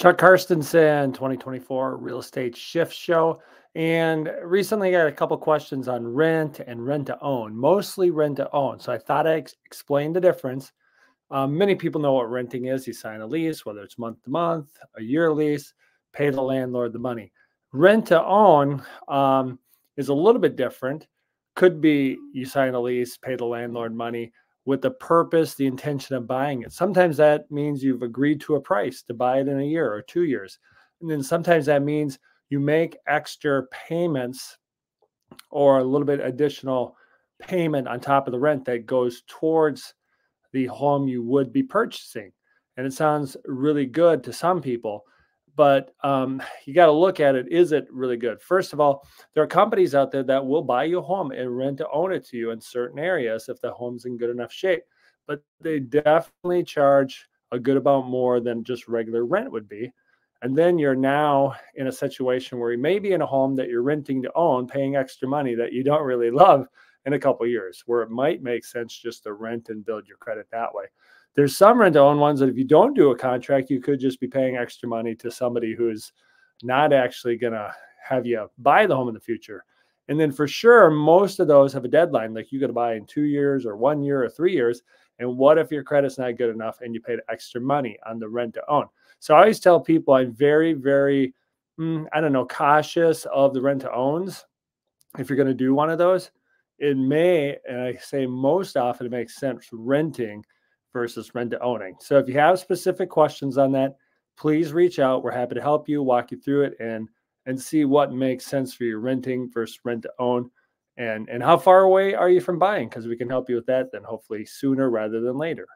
Chuck Karstensen, 2024 Real Estate Shift Show. And recently I got a couple questions on rent and rent to own, mostly rent to own. So I thought I explain the difference. Many people know what renting is. You sign a lease, whether it's month to month, a year lease, pay the landlord the money. Rent to own is a little bit different. Could be you sign a lease, pay the landlord money with the purpose, the intention of buying it. Sometimes that means you've agreed to a price to buy it in a year or 2 years. And then sometimes that means you make extra payments or a little bit additional payment on top of the rent that goes towards the home you would be purchasing. And it sounds really good to some people, but you got to look at it. Is it really good? First of all, there are companies out there that will buy you a home and rent to own it to you in certain areas if the home's in good enough shape. But they definitely charge a good amount more than just regular rent would be. And then you're now in a situation where you may be in a home that you're renting to own, paying extra money that you don't really love in a couple of years, where it might make sense just to rent and build your credit that way. There's some rent to own ones that if you don't do a contract, you could just be paying extra money to somebody who's not actually going to have you buy the home in the future. And then for sure, most of those have a deadline, like you got to buy in 2 years or 1 year or 3 years. And what if your credit's not good enough and you paid extra money on the rent to own? So I always tell people I'm very, very, cautious of the rent to owns. If you're going to do one of those, it may, and I say most often, it makes sense renting versus rent to owning. So if you have specific questions on that, please reach out. We're happy to help you, walk you through it, and see what makes sense for you renting versus rent to own, and how far away are you from buying? Because we can help you with that then hopefully sooner rather than later.